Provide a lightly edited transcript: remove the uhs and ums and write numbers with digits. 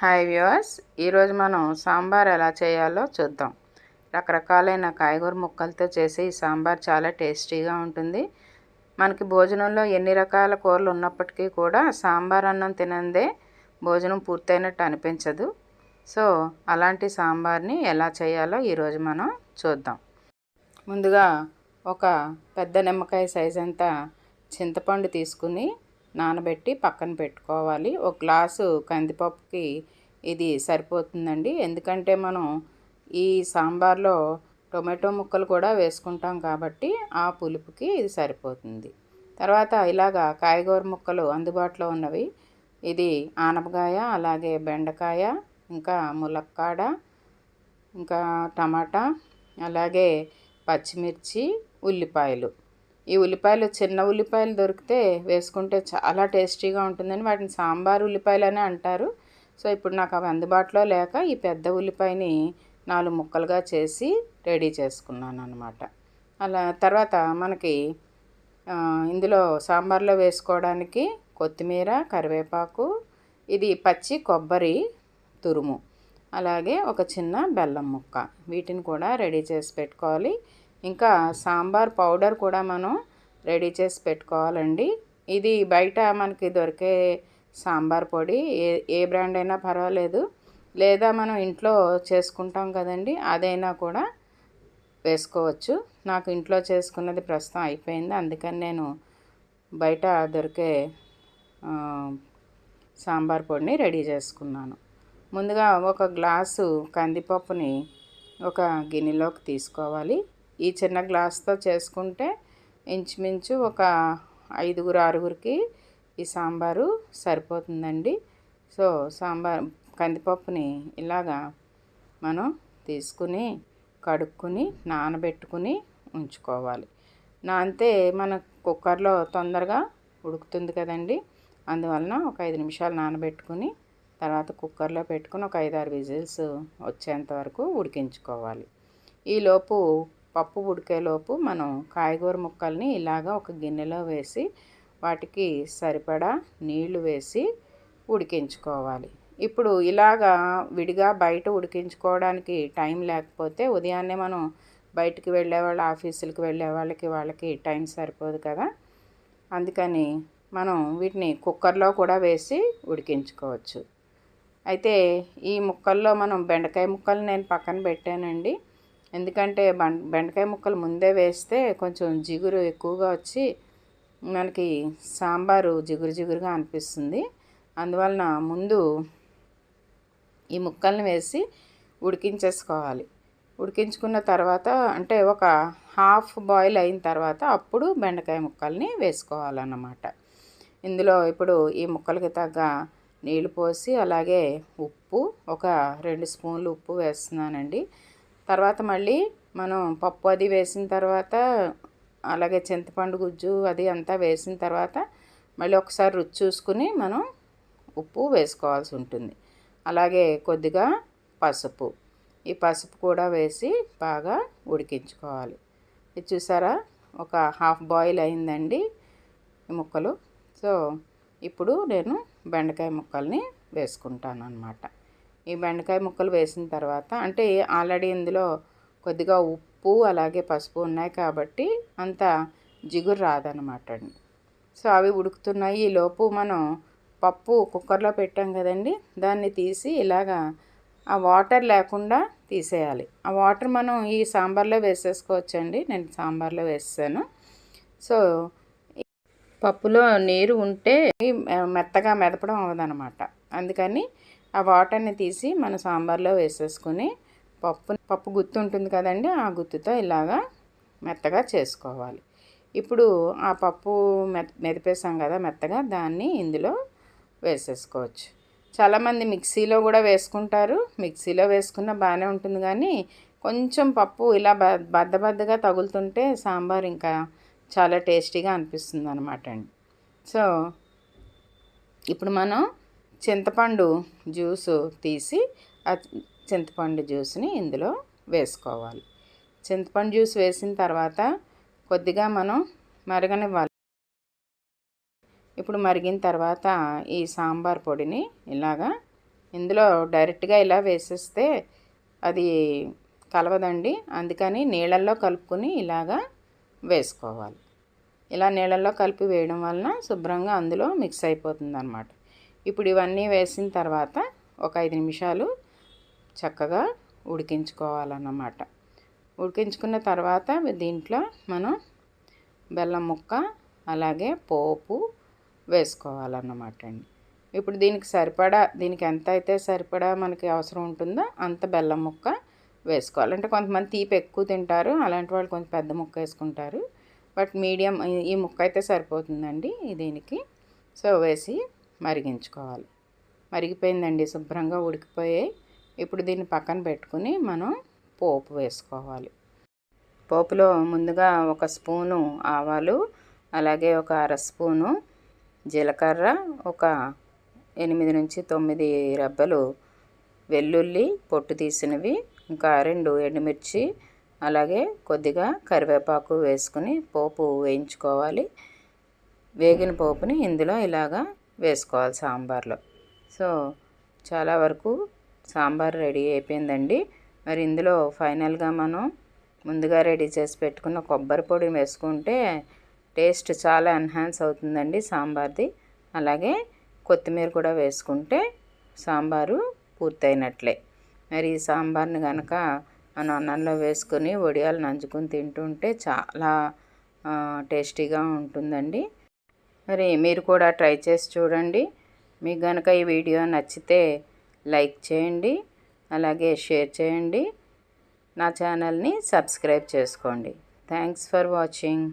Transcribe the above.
Hi viewers, ఈరోజు మనం సాంబార్ ఎలా చేయాలో చూద్దాం. రకరకాలైన కాయగూర ముక్కలతో చేసే ఈ సాంబార్ చాలా టేస్టీగా ఉంటుంది. మనకి భోజనంలో ఎన్ని రకాల కూరలు ఉన్నప్పటికీ కూడా సాంబార్ అన్నం తినందే భోజనం పూర్తయినట్టు అనిపించదు. సో అలాంటి సాంబార్ని ఎలా చేయాలో ఈరోజు మనం చూద్దాం. ముందుగా ఒక పెద్ద నిమ్మకాయ సైజ్ అంతా చింతపండు తీసుకుని నానబెట్టి పక్కన పెట్టుకోవాలి. ఒక గ్లాసు కందిపప్పుకి ఇది సరిపోతుందండి. ఎందుకంటే మనం ఈ సాంబార్లో టొమాటో ముక్కలు కూడా వేసుకుంటాం కాబట్టి ఆ పులుపుకి ఇది సరిపోతుంది. తర్వాత ఇలాగా కాయగూర ముక్కలు అందుబాటులో ఉన్నవి. ఇది ఆనపకాయ, అలాగే బెండకాయ, ఇంకా ములక్కాడ, ఇంకా టమాటా, అలాగే పచ్చిమిర్చి, ఉల్లిపాయలు. ఈ ఉల్లిపాయలు చిన్న ఉల్లిపాయలు దొరికితే వేసుకుంటే చాలా టేస్టీగా ఉంటుందని వాటిని సాంబార్ ఉల్లిపాయలు అంటారు. సో ఇప్పుడు నాకు అవి అందుబాటులో లేక ఈ పెద్ద ఉల్లిపాయని 4 ముక్కలుగా చేసి రెడీ చేసుకున్నాను అన్నమాట. అలా తర్వాత మనకి ఇందులో సాంబార్లో వేసుకోవడానికి కొత్తిమీర, కరివేపాకు, ఇది పచ్చి కొబ్బరి తురుము, అలాగే ఒక చిన్న బెల్లం ముక్క, వీటిని కూడా రెడీ చేసి పెట్టుకోవాలి. ఇంకా సాంబార్ పౌడర్ కూడా మనం రెడీ చేసి పెట్టుకోవాలండి. ఇది బయట మనకి దొరికే సాంబార్ పొడి ఏ బ్రాండ్ అయినా పర్వాలేదు, లేదా మనం ఇంట్లో చేసుకుంటాం కదండి, అదైనా కూడా వేసుకోవచ్చు. నాకు ఇంట్లో చేసుకున్నది ప్రస్తుతం అయిపోయింది, అందుకని నేను బయట దొరికే సాంబార్ పొడిని రెడీ చేసుకున్నాను. ముందుగా ఒక గ్లాసు కందిపప్పుని ఒక గిన్నెలోకి తీసుకోవాలి. ఈ చిన్న గ్లాస్తో చేసుకుంటే ఇంచుమించు ఒక 5-6కి ఈ సాంబారు సరిపోతుందండి. సో కందిపప్పుని ఇలాగా మనం తీసుకుని కడుక్కుని నానబెట్టుకుని ఉంచుకోవాలి. నానితే మన కుక్కర్లో తొందరగా ఉడుకుతుంది కదండి, అందువలన ఒక 5 నిమిషాలు నానబెట్టుకుని తర్వాత కుక్కర్లో పెట్టుకుని ఒక 5-6 విజిల్స్ వచ్చేంత వరకు ఉడికించుకోవాలి. ఈలోపు పప్పు ఉడికేలోపు మనం కాయగూర ముక్కల్ని ఇలాగా ఒక గిన్నెలో వేసి వాటికి సరిపడా నీళ్లు వేసి ఉడికించుకోవాలి. ఇప్పుడు ఇలాగా విడిగా బయట ఉడికించుకోవడానికి టైం లేకపోతే ఉదయాన్నే మనం బయటికి వెళ్ళేవాళ్ళు, ఆఫీసులకు వెళ్ళే వాళ్ళకి టైం సరిపోదు కదా, అందుకని మనం వీటిని కుక్కర్లో కూడా వేసి ఉడికించుకోవచ్చు. అయితే ఈ ముక్కల్లో మనం బెండకాయ ముక్కలు నేను పక్కన పెట్టానండి. ఎందుకంటే బెండకాయ ముక్కలు ముందే వేస్తే కొంచెం జిగురు ఎక్కువగా వచ్చి మనకి సాంబారు జిగురుగా అనిపిస్తుంది. అందువలన ముందు ఈ ముక్కల్ని వేసి ఉడికించేసుకోవాలి. ఉడికించుకున్న తర్వాత అంటే ఒక హాఫ్ బాయిల్ అయిన తర్వాత అప్పుడు బెండకాయ ముక్కల్ని వేసుకోవాలన్నమాట. ఇందులో ఇప్పుడు ఈ ముక్కలకి తగ్గ నీళ్ళు పోసి అలాగే ఉప్పు, ఒక 2 స్పూన్లు ఉప్పు వేస్తున్నానండి. తర్వాత మళ్ళీ మనం పప్పు అది వేసిన తర్వాత అలాగే చింతపండు గుజ్జు అది అంతా వేసిన తర్వాత మళ్ళీ ఒకసారి రుచి చూసుకుని మనం ఉప్పు వేసుకోవాల్సి ఉంటుంది. అలాగే కొద్దిగా పసుపు, ఈ పసుపు కూడా వేసి బాగా ఉడికించుకోవాలి. ఇది చూసారా, ఒక హాఫ్ బాయిల్ అయిందండి ఈ ముక్కలు. సో ఇప్పుడు నేను బెండకాయ ముక్కల్ని వేసుకుంటాను అన్నమాట. ఈ బెండకాయ ముక్కలు వేసిన తర్వాత అంటే ఆల్రెడీ ఇందులో కొద్దిగా ఉప్పు అలాగే పసుపు ఉన్నాయి కాబట్టి అంత జిగురు రాదనమాట అండి. సో అవి ఉడుకుతున్నాయి. ఈలోపు మనం పప్పు కుక్కర్లో పెట్టాం కదండి, దాన్ని తీసి ఇలాగా ఆ వాటర్ లేకుండా తీసేయాలి. ఆ వాటర్ మనం ఈ సాంబార్లో వేసేసుకోవచ్చండి. నేను సాంబార్లో వేసాను. సో పప్పులో నీరు ఉంటే మెత్తగా మెదపడం అవ్వదనమాట, అందుకని ఆ వాటర్ని తీసి మన సాంబార్లో వేసేసుకుని పప్పు గుత్తి ఉంటుంది కదండి, ఆ గుత్తితో ఇలాగా మెత్తగా చేసుకోవాలి. ఇప్పుడు ఆ పప్పు మెదిపేసాం కదా మెత్తగా, దాన్ని ఇందులో వేసేసుకోవచ్చు. చాలామంది మిక్సీలో కూడా వేసుకుంటారు, మిక్సీలో వేసుకున్న బాగానే ఉంటుంది, కానీ కొంచెం పప్పు ఇలా బద్దగా తగులుతుంటే సాంబార్ ఇంకా చాలా టేస్టీగా అనిపిస్తుంది అనమాట అండి. సో ఇప్పుడు మనం చింతపండు జ్యూసు తీసి ఆ చింతపండు జ్యూస్ని ఇందులో వేసుకోవాలి. చింతపండు జ్యూస్ వేసిన తర్వాత కొద్దిగా మనం మరగనివ్వాలి. ఇప్పుడు మరిగిన తర్వాత ఈ సాంబార్ పొడిని ఇలాగా ఇందులో డైరెక్ట్గా ఇలా వేసేస్తే అది కలవదండి. అందుకని నీళ్ళల్లో కలుపుకొని ఇలాగా వేసుకోవాలి. ఇలా నీళ్ళల్లో కలిపి వేయడం వలన శుభ్రంగా అందులో మిక్స్ అయిపోతుంది అన్నమాట. ఇప్పుడు ఇవన్నీ వేసిన తర్వాత ఒక 5 నిమిషాలు చక్కగా ఉడికించుకోవాలన్నమాట. ఉడికించుకున్న తర్వాత దీంట్లో మనం బెల్లం ముక్క అలాగే పోపు వేసుకోవాలన్నమాట అండి. ఇప్పుడు దీనికి ఎంత అయితే సరిపడా మనకి అవసరం ఉంటుందో అంత బెల్లం ముక్క వేసుకోవాలి. అంటే కొంతమంది తీపి ఎక్కువ తింటారు, అలాంటి వాళ్ళు కొంచెం పెద్ద ముక్క వేసుకుంటారు. బట్ మీడియం ఈ ముక్క అయితే సరిపోతుందండి దీనికి. సో వేసి మరిగించుకోవాలి. మరిగిపోయిందండి, శుభ్రంగా ఉడికిపోయాయి. ఇప్పుడు దీన్ని పక్కన పెట్టుకుని మనం పోపు వేసుకోవాలి. పోపులో ముందుగా ఒక స్పూను ఆవాలు, అలాగే ఒక అర స్పూను జీలకర్ర, ఒక 8 నుంచి 9 రెబ్బలు వెల్లుల్లి పొట్టు తీసినవి, ఇంకా 2 ఎండుమిర్చి, అలాగే కొద్దిగా కరివేపాకు వేసుకుని పోపు వేయించుకోవాలి. వేగిన పోపుని ఇందులో ఇలాగా వేసుకోవాలి సాంబార్లో. సో చాలా వరకు సాంబార్ రెడీ అయిపోయిందండి. మరి ఇందులో ఫైనల్గా మనం ముందుగా రెడీ చేసి పెట్టుకున్న కొబ్బరి పొడిని వేసుకుంటే టేస్ట్ చాలా ఎన్హాన్స్ అవుతుందండి సాంబార్ది. అలాగే కొత్తిమీర కూడా వేసుకుంటే సాంబారు పూర్తయినట్లే. మరి ఈ సాంబార్ని కనుక మనం అన్నంలో వేసుకొని వడియాలు నంచుకొని తింటుంటే చాలా టేస్టీగా ఉంటుందండి. మరి మీరు కూడా ట్రై చేసి చూడండి. మీకు కనుక ఈ వీడియో నచ్చితే లైక్ చేయండి, అలాగే షేర్ చేయండి, నా ఛానల్ని సబ్స్క్రైబ్ చేసుకోండి. Thanks for watching.